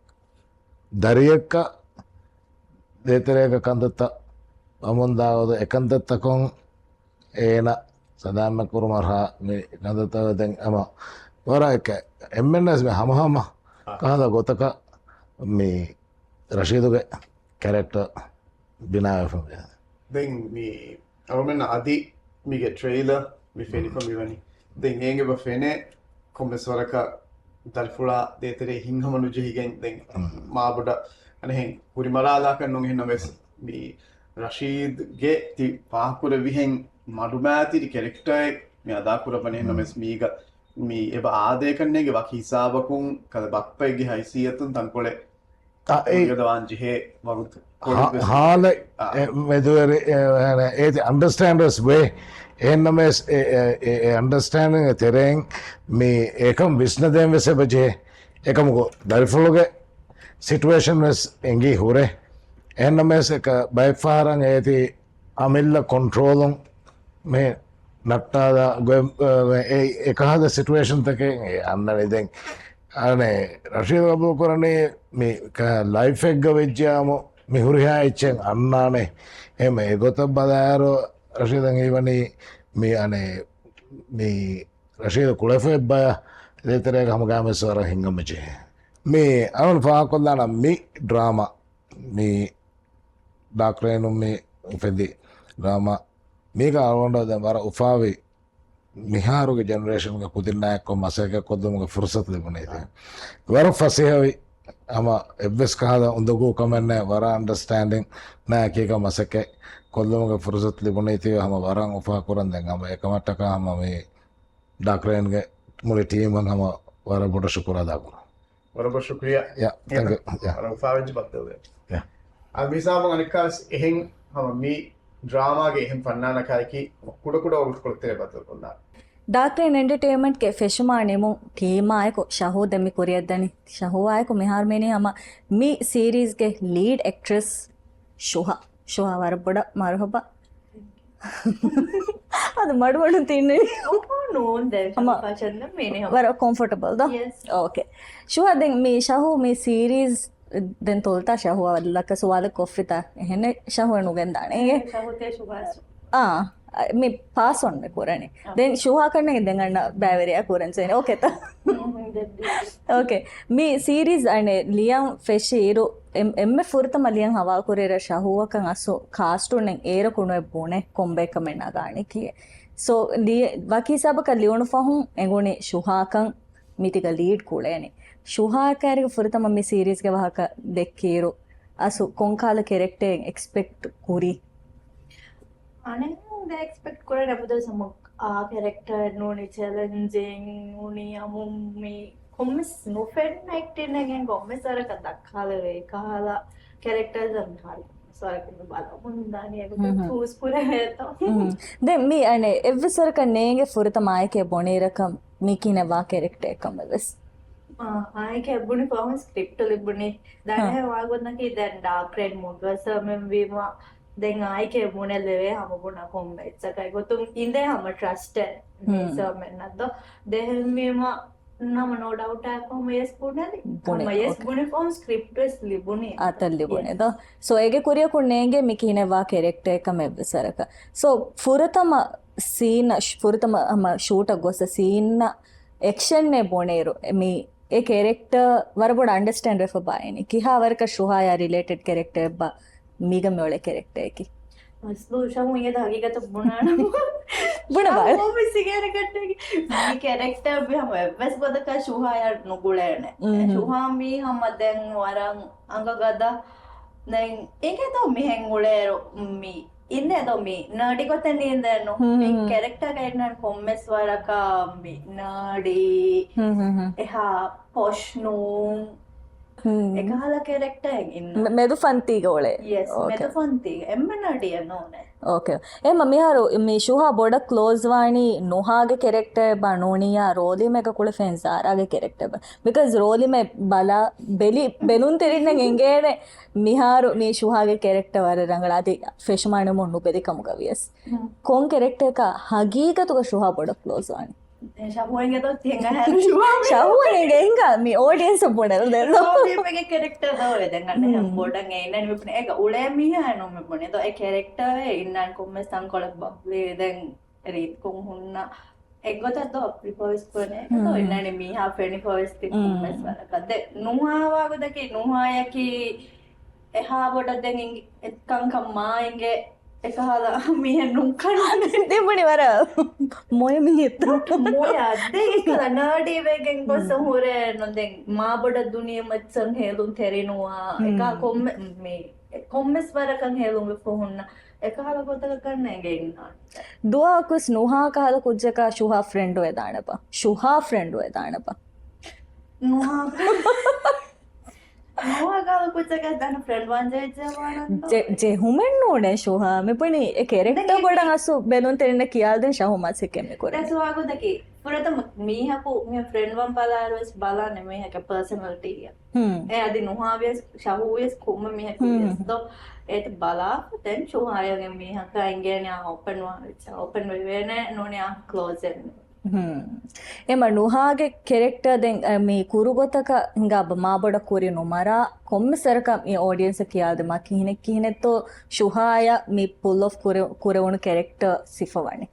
දරියක්ක දේතරයක කන්දත්ත අමුන්දාවද එකන්දත්තකොන් ඒන සදාන්න කුරුමරහා මේ කඳතව දැන් අම වර එක එම්මෙන්ස් මේ හමහම කහද ගොතක මේ රශීදුගේ කැරෙක්ට බිනාව දැන් මේ අවමෙන් අදි මිගේ ට්‍රේලර් මේ ෆෙනිෆම් ඉවනි දැන් හේගේ බෆෙනේ කොම්බස්වරක දල්ෆුලා දේතරේ හිංහමනු ජෙහිගෙන් දැන් මාබඩ අනෙහෙන් පුරිමරාලා කන්නොන් එහෙන වෙස් මේ රශීද්ගේ ති පාකුර විහෙන් මඩුමෑතිරි කෙරෙක්ටර් මේ අදාකුරපනේ නමස් මීග මේ එබ ආදේකන්නේගේ වක හිසාබකුන් කද බක්පයිගේ හයිසියතුන් තන්කොලේ ඒදවාන් ජිහේ වරුත් හාල මෙදුවර ඒති අන්ඩස්ටෑන්ඩර්ස් වේ එන්නම අන්ඩස්ටෑන් තෙරෙන් මේ ඒකම් විශ්නදයෙන් වෙස බජේ එකමකු දරිෆුලුගේ සිටුවේෂන් වෙස් එංගී හුරේ එන්නමස් එක බයිෆාරන් ඒති අමිල්ල කොන්ට්‍රෝලුම් මේ නට්ටාද එකහද සිටුවේෂන් තකෙන් අන්න ඉදෙන් අනේ රශීද කපූර් කරන්නේ මේ ලයිෆ් එක වෙච්චාම මිහුරිහා එච්චෙන් අන්නානේ එහෙම ඒගොත බදාරෝ රශීදන් ඒවනේ මේ අනේ මේ රශීද කුලෆේ බය දේතරේ ගමගාමසවර හිංගමචේ මේ අවුන් ෆාකොල්ලාන මේ ඩ්‍රාමා මේ ඩාක්රේනු මේ උපෙදි ඩ්‍රාමා මේක අවුන්ඩ දැන් වර උෆාවේ මිහාරුගේ ජනරේෂන්ගේ කුදින්නායක්කො මසයක කොද්දුමගේ ෆුර්සත් ලැබුණේ වර ෆසිහවි අම එබ්බස් කහද උඳගෝ කමන්නේ වර අන්ඩර්ස්ටෑන්ඩින් නෑ කීක මසක කොල්ලමගේ ෆුර්සත් ලැබුණේ තිය හම වරන් උපා කරන් දැන් අම එකමට්ටක හම මේ ඩාක්රේන්ගේ මුලි ටීම් හම වර බොඩ ශුක්‍ර අදා කරා වර ශුක්‍රියා යා තැන්ක් යු යා වර උෆාවෙන්ජ බත්තේ යා අමිසාම අනිකාස් එහෙන් හම මේ ಡ್ರಾಮಾಗೆ එහෙන් පන්නානකයිකි කුඩ කුඩ ඔරුත් කොල්තේ බතල් කොල්ලා ಡಾಕ್ಟರ್ ಎಂಟರ್ಟೈನ್ಮೆಂಟ್ ಕೆ ಫೆಶಮಾನೆಮು ಟೀಮಾಯಕು ಶಹೋ ದಮ್ಮಿ ಕೊರಿಯದ್ದನಿ ಶಹೋ ಆಯಕು ಮೆಹಾರ್ಮೇನೆ ಅಮ್ಮ ಮೀ ಸೀರೀಸ್ಗೆ ಲೀಡ್ ಆಕ್ಟ್ರೆಸ್ ಶುಹ ವರಬಡ ಮರಹಬ ಅದು ಮಡವಡು ತಿನ್ನಿ ವರ ಕಂಫರ್ಟಬಲ್ ದ ಓಕೆ ಶುಹ ದೆನ್ ಮೀ ಶಹೋ ಮೀ ಸೀರೀಸ್ ದೆನ್ ತೋಲ್ತಾ ಶಹೋ ಅಲ್ಲಕ ಸುವಾದ ಕೊಫ್ರಿತಾ ಹೆನೆ ಶಹೋ ನುಗೆಂದಾಣೆ මේ පාස් ඔන්න කරනේ දැන් ශුහා කරන ඉඳන් ගන්න බෑවරියා කරන්සෙන ඕකේ තා ඕකේ මේ සීරීස් අනේ ලියම් ෆෙෂීරු එම්මෙ ෆුර්තම ලියම් හවා කරේර ශහුවකන් අසෝ කාස්ටුනෙන් ඒර කුණේ බොනේ කොම්බේ කමෙනා ගානේ කියේ සෝ වකී සබක ලියුණු ෆහුන් එගොනේ ශුහාකන් මිතික ලීඩ් කුලේනේ ශුහා කාරේ ෆුර්තම මේ සීරීස් ගේ වහක දෙක්කීරු අසෝ කොන්කාල කැරක්ටර් එක්ස්පෙක්ට් කුරි අනේ they expect kore nabuda samak character no ni challenging uni amummi kommes no fed acting again kommes ara ka dakkala ve kahala characters an hal so I can bala mundani ego choose pura heta then me ane evsar ka nege furta maike boniraka mikine va character ekam ves ආයක ලැබුණේ කොහොම script ලැබුණේ දැන් වාගොන්නකේ දැන් dark red මොගස මෙම් වීම දැන් ආයික මොනලවේ හමගුණ කොම්බෙච්චකයි ගොතුම් ඉඳේ හම trust සර්මෙන්නද්ද දෙහෙමීම නම නෝ doubt ආකම යස් පුණලි කොම යස් බුනේ කොම් ස්ක්‍රිප්ට්ස් ලිබුනේ අතල් ලිබුනේ ද සෝ ඒගේ කුරිය කුන්නේගේ මිකිනවා කැරක්ටර් එක මෙබ්සරක සෝ ෆුරතම සීන ෆුරතම ෂූට ගොස සීන ඇක්ෂන් නේ බොනේරු මේ ඒ කැරක්ටර් වරබොඩ අන්ඩර්ස්ටෑන්ඩ් රෙෆ බායනේ කිහා වරක ශුහායා රිලේටඩ් කැරක්ටර් බා මීගම ඔಳೆ කැරක්ටර් එකි අස්ලු ශහු ඉගේ හගීගත බුණාන බුණවල් ඕමි සිගාර කට්ටගේ මේ කැරෙක්ටර් බිහම වෙස් බදක ශුහාය නුගුලෑන ශුහාමී හම දැන් වරන් අඟ ගදා දැන් ඒකතෝ මෙහෙන් උලේරු මී ඉන්න ඇතෝ මේ නඩි කොතන ඉඳනු මේ කැරෙක්ටර් ගයිඩ්නන් කොම්මස් වරක මේ නඩි එහා පොෂ්නු එකහල කෙරෙක්ටර් ඉන්න මෙදු ෆන්තිගෝලේ yes මෙතු ෆන්ති එම්ම නඩිය නෝනේ ಓಕೆ ಏ ಮಮ್ಮಿಯಾರು ಮೀ ಶುಹಾ ಬೋಡ ಕ್ಲೋಸ್ ವಾಣಿ ನುಹಾಗೆ ಕೆರೆಕ್ಟರ್ ಬ ನೋಣಿಯ ರೋಲಿ ಮೇಗ ಕುಳ ಫೆನ್ಸ್ ಆರಾಗೆ ಕೆರೆಕ್ಟರ್ ಬ ಬಿಕಾಸ್ ರೋಲಿ ಮೇ ಬಲ ಬೆಲೂನ್ ತೆರಿನ ಎಂಗೇನೆ ಮಿಹಾರು ಮೀ ಶುಹಾಗೆ ಕೆರೆಕ್ಟರ್ ವರ ರಂಗಳಾದಿ ಫೆಶ್ ಮಾಣೆ ಮೊಣ್ಣು ಬೆದಿ ಕಮುಗವಿಯಸ್ ಕೋನ್ ಕೆರೆಕ್ಟರ್ ಕಾ ಹಗೀಗ ತುಗ ಶುಹಾ ಬೋಡ ಕ್ಲೋಸ್ ವಾಣಿ ශහුවන්ගේ තොත් තියඟ හැරු ශුහා ಶಹುವನಿಗೆ ಹೆಂಗ ಮೀ ಆಡಿಯನ್ಸ್ ಬೋಡಲ್ ದೆಲ್ಲೋ මේ කෙරෙක්ටර් දවලේ දැන් අන්න බොඩන් එන්නන් විපුන ඒක උලේ මිහා නෝ මෙපොනේ તો ඒ කෙරෙක්ටර් ඉන්නන් කොම්මස් තංකොල බබ්ලේ දැන් රීත් කොම් හුන්න එක්ගොත તો પ્રિપોઝ કોને તો ඉන්නනේ මිහා ෆෙනි ෆෝස්ට් කොම්මස් වරකද නුහා වාගදකේ නුහායකි එහා බොඩ දැන් එක්කන් කම්මායිගේ එකහලා මිහ නුකන්නේ දෙමණි වර මොය මිහිත් මොය අද්දේ එකලා නඩි වෙගෙන් ගොස හොරේ නොදෙන් මා බොඩ දුනිය මච්චන් හේලුන් තෙරිනවා එක මේ කොම්මස් වරකන් හේලුන් වෙෆොන්න එකහලා ගොතක කන්නේ ගෙන්නා දුවා ಕುಸ್ ನುಹಾ ಕಹಲ ಕುಜ್ಜಕ ಶುಹಾ ಫ್ರೆಂಡ್ ವೆದಾಣಪ ಶುಹಾ ಫ್ರೆಂಡ್ ವೆದಾಣಪ නුහා නුහා කුච්චක දන ෆ්‍රෙන්ඩ් වන්ජේ ජවාන जे हुमेन नोडे ಶುಹಾ ಮೆಪಣಿ ಎ ಕೆರೆಕ್ಟರ್ ಬೋಡ ಹಸು ಬೆಲೂನ್ ತೆರಿನ ಕಿಯಾಲ್ದೆ ಶಹು ಮಾಸಿಕೆ ಮೆ ಕೊರೆ that's why gudaki purata mihako me friend wan balaros balane mehaka personality e adi nuhavies shahuvies komma mehako do et bala then shuhayage mehaka ingene open wene none close එම නුහාගේ කෙරෙක්ටර් දෙන් මේ කුරුගොතක හිඟා මාබොඩ කුරි නුමර කොම්මසරක මේ ඔඩියන්ස් කියාද මා කිහිනෙත්තෝ ශුහාය මේ පුල් ඔෆ් කුරවුණු කෙරෙක්ටර් සිෆවණි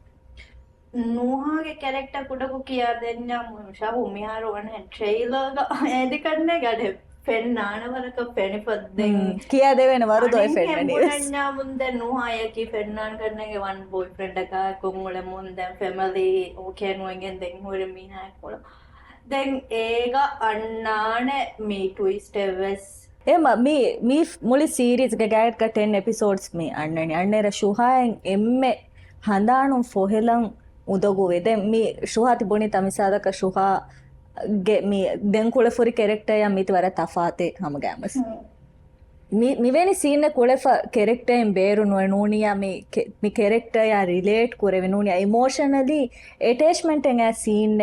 නුහාගේ කෙරෙක්ටර් කුඩකු කියා දෙන්නම් ශහු මිහාරු වන trailer ඇදි කන්නේ ගඩ පෙන්නානවරක පෙනිපද්දෙන් කියා දෙවෙන වරුදොයි ෆෙන්නනි මුන්නා මුන්ද නුහායකි පෙන්නාන් කරනගේ වන් බොයිෆ්‍රෙන්ඩ් එක කොමුල මුන්ද ෆැමිලි ඕකේ නුවෙන් දෙන් හොර මිනා කොල දැන් ඒක අන්නානේ මේ ට්විස්ට් එවස් එම මේ මුලි සීරීස් එක ගයිඩ් ක 10 එපිසෝඩ්ස් මේ අන්නනි අන්නේර ශුහායෙන් එම්මෙ හඳානුම් ෆොහෙලන් උදගුවේ දැන් මේ ශුහාති බොනි තමිසාදක ශුහා මේ දැන් කුල ෆොරි කෙරෙක්ටර් යා මිත වර තෆාතේ හමගෑමස් මිවෙනි සීන්න කුල කෙරෙක්ටර් එම් බේරු නෝනියා මේ කෙරෙක්ටර් යා රිලේට් කරවෙ නෝනියා ඉමෝෂනලි ඇටැච්මන්ට් එක සීන්න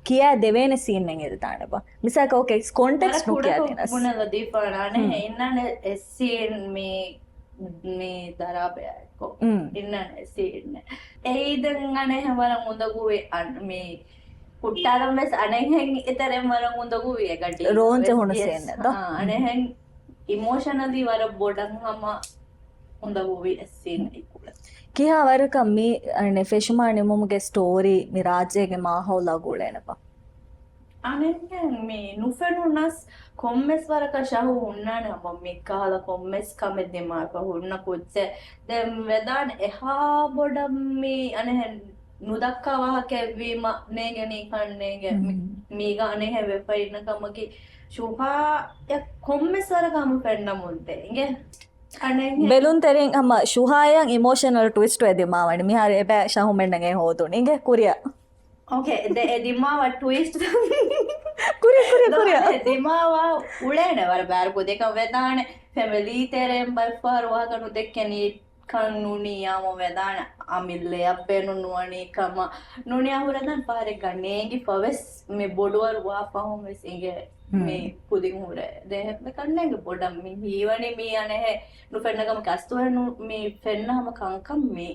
කියා දෙවෙන සීන් එක දාන්න බා මිසක ඕකේ කොන්ටෙක්ස්ට් නුක් කියා දෙනස් මුනල දීපානේ ඉන්නනේ සීන් මේ දරාබයකෝ ඉන්නනේ සීන් ඒයිදන් අනේ වරන් උදගුවේ මේ පුට්ටාරම් වෙස් අනෙහෙන් ඉතරෙන් වරන් උදගුවේ ගටි රෝන්ච හොන සීන් නේද අනෙහෙන් ඉමෝෂනලි වර බොඩන් හම උදගුවේ සීන් එක කියා වරක මේ අනේ ෆෙෂමානේ මොමුගේ ස්ටෝරි මේ රාජ්‍යගේ මාහෝල ගුලේනපා අනෙහෙන් මේ නුෆෙනුනස් කොම්මස් වරක ශහු උන්නානේ මම්මි කාල කොම්මස් කමෙ දෙමාක හුන්න කුච්ච දැන් වෙදාන එහා බොඩම් මේ අනෙහෙන් නුදක්කා වාහකැවීම නේගනී කන්නේගේ මීග අනේ හැවෙපයින්න කමකි ශුහා කොම්මෙස්වරකම පෙන්න මුන්තේ ඉගේ ಬೆಲೂನ್ ತೆರಿಂಗ್ ಅಮ್ಮ ಶುಹಾಯಂಗ್ ಇಮೋಷನಲ್ ಟ್ವಿಸ್ಟ್ ಎದಿಮಾವಣಿ ಮಿಹಾರಿ ಎಬೆ ಶಹುಮೆಣ್ಣಗೆ ಹೋದು ನಿಂಗೆ ಕುರಿಯ ಓಕೆ ದಿಮಾವ ಟ್ವಿಸ್ಟ್ ಕುರಿಯ ದಿಮಾವ ಉಳೇನೆ ವರ ಬ್ಯಾರ್ಗು ದೇಕ ವೆದಾಣೆ ಫೆಮಿಲಿ ತೆರೆಂ ಬೈಫಾರ್ ವಾಗನು ದೆಕ್ಕನಿ කන්නුනියාම වෙදාන අමිල්ලේ අපේනු නුවණී කම නුනියා හුරදන් පාරේ ගන්නේගි පවස් මේ බොඩවර වාපහොම ඉගේ මේ පුදින් හුරේ දෙහෙත් කන්නේගි බොඩම් මේ හීවණි මේ අනේ නුෆෙන්නගම කස්තුවනු මේ ෆෙන්නහම කංකම් මේ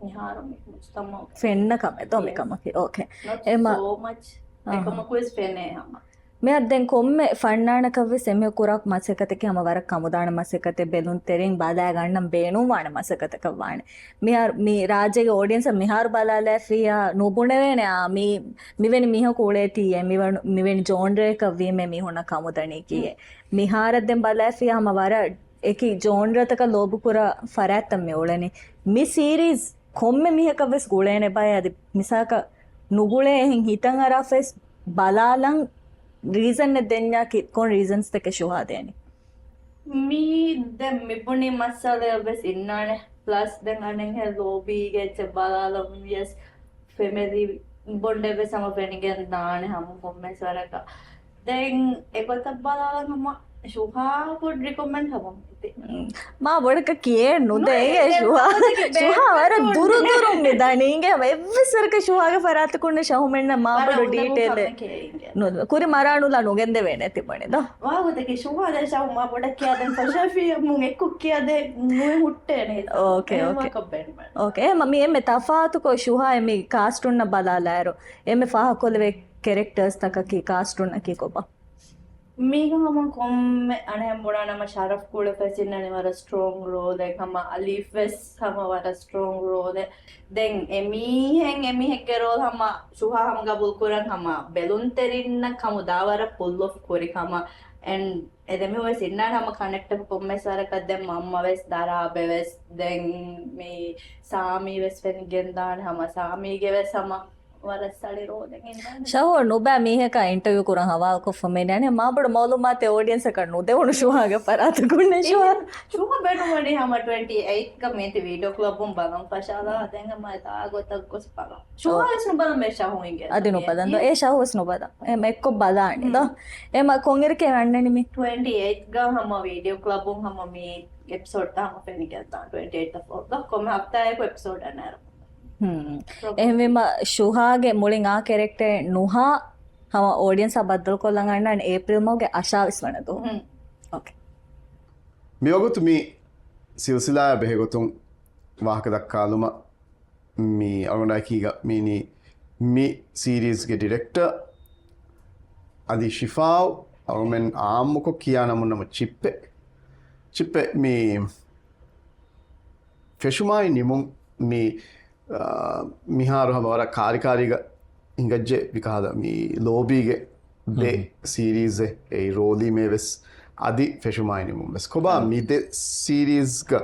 නිහාරම මුස්තම ෆෙන්නකම තොමකම ඕකේ එම so much එකම ක්විස් ෆෙන්නේ හම मैं अद्दें कोम्मे फण्णाणकव्वे सेमे कुराक मसकतके हम वरक कमुदाण मसकते बेलुन तेरिंग बादा गण्णं बेनु वाण मसकतक वाण मिहार मी राजेगे ऑडियंस मिहार बालाले फिया नोबुणेवेने मी मिवेनि मिह कोळे तिये मिवेनि जॉनरे कव्वे में मिहोना कमुदणी किये मिहार अद्दें बाला फिया हम वर ඒකි ජෝන්රතක ලෝබුකුර ෆරෑත්තම් මෙවුලනේ මේ සීරීස් කොම්මෙ මිහකවෙස් ගුලේනේ බය අද මිසාක නුගුලේ එහෙන් හිතන් අරෆෙස් බලාලන් රීසන් දෙන්නා කොන් reasons තක ශුහාදයනේ Me the Mipuni Masala was in none plus the running her lobby gets a balala yes family bonded with some of any again dan ham Mesaraka. Then a got a balala Shuha would recommend her. මා වඩක කියන්නු දේ ශුහාවර දුරුදුරුම් නිදානීගේ එවස්සරක ශුහාග පරාතකුන්න ශහුමෙන්න්න මාබඩු detail කුරි මරානුලා නොගෙන්ද වෙන තිබනෙද වාගතක ශුහාද ශවම පොඩ කියද පශාෆිය මුන් එක්කුක් කියද මුව හුට්ටනේ ඕකේ මම එම තෆාතුකෝ ශුහා එමි කාස්ටුන්න බලාලාෑරු එම ෆාහකොලවේ කෙරෙක්ටර්ස් තකකි කාස්ටුන්නකි කොබ Mega Hama come and Hamburana Sharaf Kuda Fasin and a strong road, like Hama Alif West Hama what a strong road. Then Emi hang Emi Hekerol Hama Shuha Hamgabul Kuran Hama Belun Terina Kamudavara pull of Kurikama and Edemi was in Hama connected Pomesaraka, then Mamma West Dara Beves, then me Sami West Fenigendan Hama Sami gave us Hama. ශහෝ නොබෑ මේක interview කරන් හවාක ෆමේනනේ මාබඩ මාලුමාතේ audience එක නුදේ උණු ශුහාගේ පරාතකුන්නේ ශුහා බෙනුමනේ හැම 28 ක මේති video club උම් බලන් පශාලා දැන් මම තා ගොතක් ගොස් බලන් ශුහාස් නුබල මේ ශහෝ ඉංගේ අදිනු පදන් ඒ ශහෝස් නුබද එම එක්ක බලාන්නේ ද එම කොංගෙරකේ වන්නනේ මේ 28 ක හැම වීඩියෝ ක්ලබ් උම් හැම මේ එපිසෝඩ් තාම ෆෙනිකල්තා 28 of කොම හප්තා එක එපිසෝඩ් අනර එහෙම ශුහාගේ මුලින් ආ කෙරෙක්ටර් නුහා හම ඔඩියන්ස් බද්දල් කොල්ලන් ගන්න ඒප්‍රිල් මොගේ ආශාවිස් වනතු ඕකේ මියගොතු මේ සිල්සිලා බෙහෙගොතුන් වාහක දක්කාලුම මේ අරුණාකීග මීනි මේ සීරීස්ගේ ඩිරෙක්ටර් අදි ශිෆාව් අරුමෙන් ආම්මුකො කියා නමුන්නම චිප්පේ මේ ෆෙෂුමායි නිමුන් මේ මිහාරු හම වර කාරිකාරිග ಇಂಗಜ್ಜೆ ವಿಕಾದ ಮೀ ಲೋಬಿಗೆ ದೆ ಸೀರೀಸ್ ಏ ರೋಲಿ ಮೇವೆಸ್ ಅದಿ ಫೆಶುಮಾಯಿನಿ ಮುಂಬೆಸ್ ಕೊಬಾ ಮೀ ದೆ ಸೀರೀಸ್ ಗ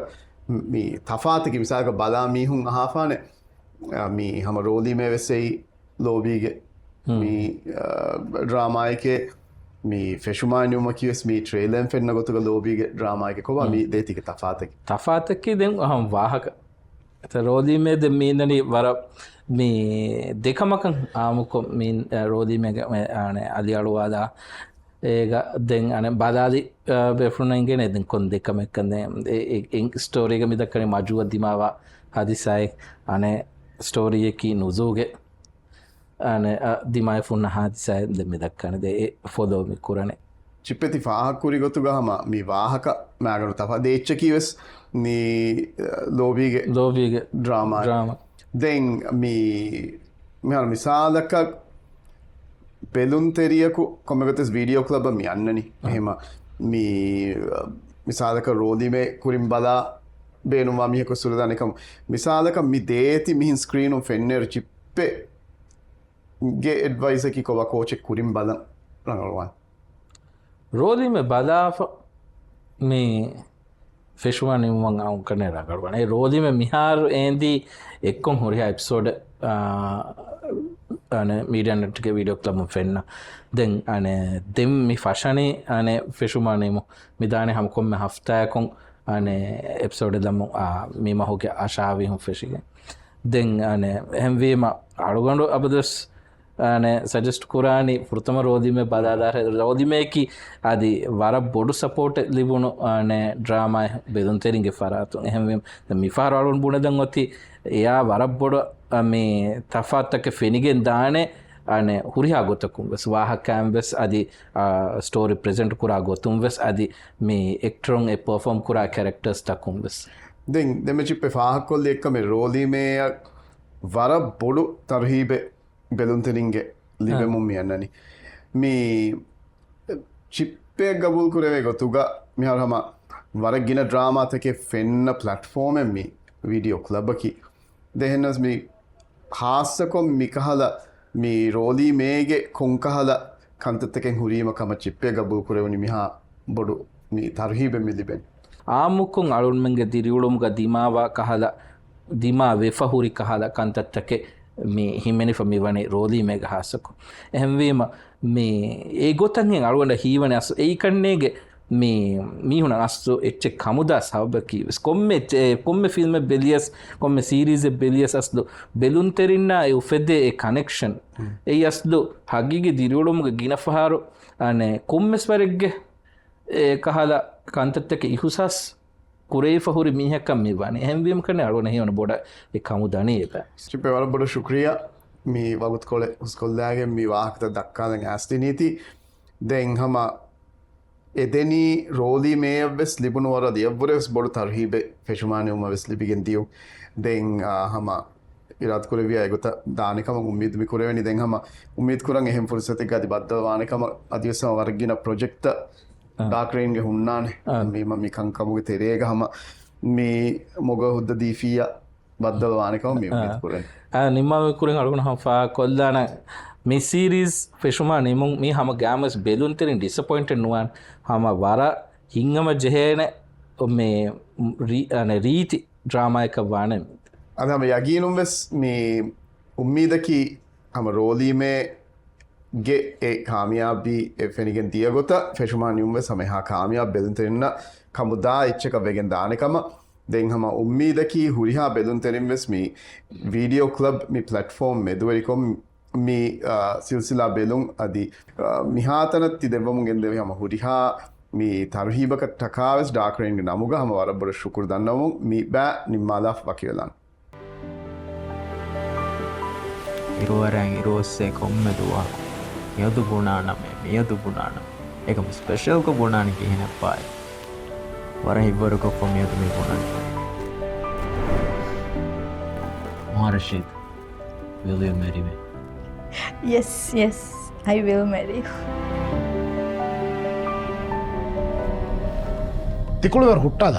ಮೀ ತಫಾತಿಗೆ ಮಿಸಾಗ ಬಲಾ ಮೀಹುಂ ಅಹಾಫಾನೆ ಮೀ ಹಮ ರೋಲಿ ಮೇವೆಸ್ ಏ ಲೋಬಿಗೆ ಮೀ ಡ್ರಾಮಾಯಿಕೆ ಮೀ ಫೆಶುಮಾಯಿನಿ ಉಮಕಿವೆಸ್ ಮೀ ಟ್ರೇಲನ್ ಫೆನ್ನ ಗೊತ್ತುಗ ಲೋಬಿಗೆ ಡ್ರಾಮಾಯಿಕೆ ಕೊಬಾ ಮೀ ದೇತಿಗೆ ತಫಾತಕ್ಕೆ ದೆಂ ಅಹಂ ವಾಹಕ ರೋದಿಮೆ ದೆ ಮೀನನಿ ವರ ಮೀ ದೇಖಮಕಂ ಆಮುಕೊ ಮೀನ್ ರೋದಿಮೆಗೆ ಆನೆ ಅದಿ ಅಳುವಾದ ಈಗ ದೆನ್ ಅನೆ ಬಾದಾದಿ ಬೆಫ್ರುನಂಗೆನೆ ದೆನ್ ಕೊನ್ ದೇಖಮೆಕ್ಕಂದೆ ಸ್ಟೋರಿಗೆ ಮಿದಕ್ಕನೆ ಮಜುವ ದಿಮಾವ ಹದಿಸಾಯ್ ಅನೆ ಸ್ಟೋರಿಯಕಿ ನುಜೂಗೆ ಅನೆ ದಿಮಾಯ್ ಫುನ್ನ ಹದಿಸಾಯ್ ದೆ ಮಿದಕ್ಕನೆ ದೆ ಫೋದೋ ಮಿ ಕುರನೆ ಚಿಪ್ಪೆತಿ ಫಾಹಕುರಿ ಗೊತ್ತುಗಹಮ ಮೀ ವಾಹಕ ಮ್ಯಾಗನು ತಫ ದೇಚ್ಚಕಿವೆಸ್ ನೀ ಲೋಬಿಗೆ ಡ್ರಾಮಾ ದೆನ್ ಮೀ ಮಿಸಾಲಕ ಪೆಲುಂತೆರಿಯಕು ಕೊಮ್ಮೆಗೊತ್ತೆಸ್ ವಿಡಿಯೋ ಕ್ಲಬ್ ಮಿ ಅನ್ನನಿ එහෙම ಮೀ මිසාලක රෝදිමේ කුරින් බලා බේනුවා මිහක සුරදානිකම් මිසාලක මි දේති මිහින් ස්ක්‍රීනුම් ෆෙන්නෙර් චිප්පේ ගේ ඇඩ්වයිස් එකි කොවා කෝචෙක් කුරින් බලන් රංගලවන් ರೋದಿಮೆ ಬದಾಫ ಮೀ ಫೆಶುವಾ ನಿಮ್ಮಂಗೆ ಅವ್ನು ಕಣ್ಣೆ ರಗಡ್ಬಣ ರೋದಿಮೆ ಮಿಹಾರು ఏంది ఎక్కువ ಹೊರಿಯ ಎಪಿಸೋಡ್ අනේ මීඩියා නෙට්ගේ වීඩියෝ ක්ලබ් ෆෙන්න දැන් අනේ දෙම් මි ෆෂනි අනේ ෆෙෂුමානෙමු මිදානේ හම් කොම්ම හෆ්තායකොන් අනේ එපිසෝඩ් දමු මි මහෝගේ ආශාවි හම් ෆෙෂිගේ දැන් අනේ හැම්වීම අලුගඬු අබදස් අනේ සජෙස්ට් කුරානි ප්‍රථම ರೋದಿමೆ බදාදාර ರೋದಿಮೆකි আদি වර බොඩු සපෝට් ලිබුණු අනේ ඩ්‍රාමා බෙදුන් තෙරින්ගේ ෆරාතුන් හැම්වීම දැන් මි ෆාරවලුන් බුණදන් ඔති එයා වර බොඩු මේ තෆාත්තක ෆෙනිගෙන් දානේ අනේ හුරියා ගොතකුම් වෙස් වාහකම් වෙස් අදි ස්ටෝරි ප්‍රෙසෙන්ට් කුරා ගොතුම් වෙස් අදි මේ එක්ටරොන් ඒ පර්ෆෝම් කුරා කැරක්ටර්ස් තකුම් වෙස් දැන් දෙම චිප්පේ ෆාහකොල්ලි එක්ක මේ රෝලිමේ වර බොඩු තර්හීබේ බෙලුන්තරින්ගේ ලිබෙමුම් යන්නනි මේ චිප්පේ ගබුල් කුරේ ගොතුග මිහරම වරගින ඩ්‍රාමා තකේ ෆෙන්න ප්ලැට්ෆෝම් එම් මේ වීඩියෝ ක්ලබ් එකි දෙහෙන්නස් මේ ಹಾಸ್ಯಕೊಂ ಮಿಕಹಲ ಮೀ ರೋಲಿ ಮೇಗೆ ಕೊಂಕಹಲ ಕಂತತ್ತಕೆಂ ಹುರಿಮ ಕಮ ಚಿಪ್ಪೆ ಗಬ್ಬು ಕುರೆವನಿ ಮಿಹಾ ಬೊಡು ಮೀ ತರ್ಹೀಬೆ ಮಿಲಿಬೆನ್ ಆಮುಕ್ಕೊಂ ಅಳುಣ್ಮೆಂಗೆ ದಿರಿಯುಳುಮ್ಗ ದಿಮಾವ ಕಹಲ ದಿಮಾ ವೆಫಹುರಿ ಕಹಲ ಕಂತತ್ತಕ್ಕೆ මේ හිමෙනිෆ මිවනේ රෝලී මේග හාසකු එහෙමවීම මේ ඒ ගොතන්ගෙන් අලුවන්ඩ හීවන අස් ඒ කන්නේගේ මේ මීහුණ අස්සු එච්චෙ කමුදා සවබකි කොම්මෙ ෆිල්ම් බෙලියස් කොම්මෙ සීරීස් බෙලියස් අස්දු බෙලුන් තෙරින්න ඒ උෆෙද්දේ ඒ කනෙක්ෂන් ඒ අස්දු හගිගේ දිරියොළුමුගේ ගිනෆහාරු අනේ කොම්මෙස් වරෙග්ගේ ඒ කහලා කන්තත්තක ඉහුසස් कुरेफहुरी मीहकम मिवानी එහෙමවීම කරන අලුවන හේවන බොඩ ඒ කමුදානේ ඒක ස්ටිපේ වල බොඩ ශුක්‍රියා මේ වගුත් කොලේ උස්කොල්දාගේ මේ වාහකත දක්කාදන් ඇස්ති නීති දැන් හම එදෙනි රෝලි මේවස් ලිබුණු වර දියවරස් බොඩ තරහිබේ ෆෙෂුමානේ උම වෙස් ලිබිගෙන් දියු දැන් හම ඉරාත් කුරවිය ඒගොත දානකම උම්මීද් මි කුරවෙනි දැන් හම උම්මීද් කුරන් එහෙම ෆුර්සත් එක අදි බද්ද වානකම අදිවසම වර්ගින ප්‍රොජෙක්ට් ඩාක්රේන්ගේ හුන්නානේ මේ කංකමුගේ තෙරේග හම මේ මොග හුද්ද දීෆිය බද්දල වානකම මේ කුරෙන් නිම්ම කුරෙන් අලුණ හම්ෆා කොල්දාන මේ සීරීස් ෆෙෂුමා නිමුන් මේ හම ගෑමස් බෙලුන් තෙරින් ඩිසපොයින්ටඩ් නුවන් හම වර හිංගම ජෙහෙන මේ රීති ඩ්‍රාමා එක වානේ අද හම යගීනුම් වෙස් මේ උම්මීදකි හම රෝලීමේ गे ए कामयाबी फेनिगेन दियगोत फेशुमा न्यूम समय कामयाब बेलुंतेरिन्न कमुदा इच्छक वेगेन दानकम दें हम उम्मीदकी हुरिहा बेलुंतेरिन वेस मी वीडियो क्लब मी प्लेटफॉर्म में दुवरिकोम मी सिलसिला बेलुं अदि मिहातन तिदेवमुගෙන් දෙවි हम हुरिहा मी तरहीबक टकावस डार्क रेंज नमुग हम वरबर शुक्र दन्नमु मी बा निम्मालाफ वकियलान ඉරුවරැන් ඉරෝස්සේ කොම්මෙදුවා යදු බුණානම මියදු බුණානම එකම ස්පෙෂල් කො බුණානි කියන පායි වර හිවරු කො කොමියදු මේ බුණානි Marshid, will you marry me? Yes, yes, I will marry you. තිකුළුවර හුට්ටාද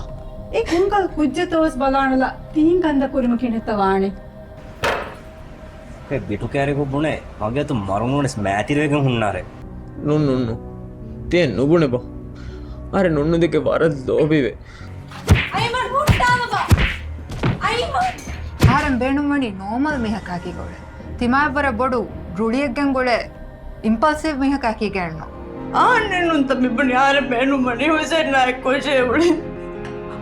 ඒ කුංකල් කුජ්ජතෝස් බලානලා තීන් කන්ද කුරුම කෙනෙක්ත වානේ ಬಿಟು ಕ್ಯಾರಿಗೂ ಬುಣೆ ಹಾಗೆ ತು ಮರುನೋಡಿಸ್ ಮ್ಯಾತಿರುವೆಗೆ ಹುಣ್ಣಾರೆ ನುಣ್ಣು ತೇ ನುಬುಣೆ ಬಾ ಅರೆ ನುಣ್ಣುದಕ್ಕೆ ವರದ್ ಲೋಬಿವೆ ආරම් බේනුමනි නෝමල් මෙහකාකි ගොඩ තිමාවර බොඩු රුඩියක්ගන් ಇಂಪಲ್ಸಿವ್ මෙහකාකි ගන්න ආන්නෙනුන්ත මිබුණි ආර බේනුමනි හුසෙන් එක්කොෂේ උඩි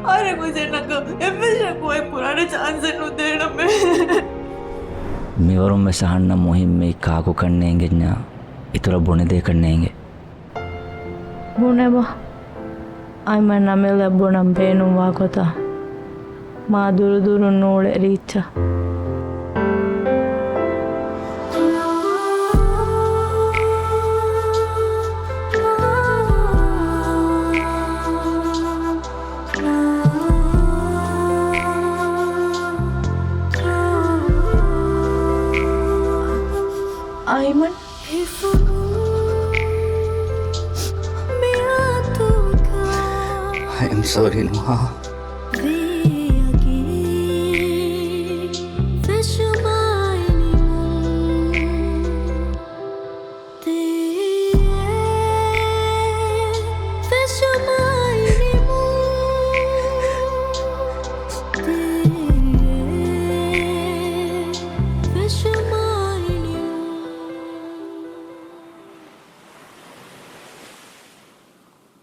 ආර හුසෙන්නක එම්මෙෂ කොයි පුරාණ chance නුදේනමේ මෙවරුම් සහන්න මුහිම් මේ කාකු කන්නේගේ ඥා ඉතුර බොනදේ කන්නේගේ ಬುಣೆಬ ಆಯ್ಮ ನಮೆಲ್ಲ ಬುಣಂ ಬೇನು ವಾಕೊತ ಮಾ ದುರು ದುರು ನೋಳೆ ರೀಚ Ayman I am sorry Nuha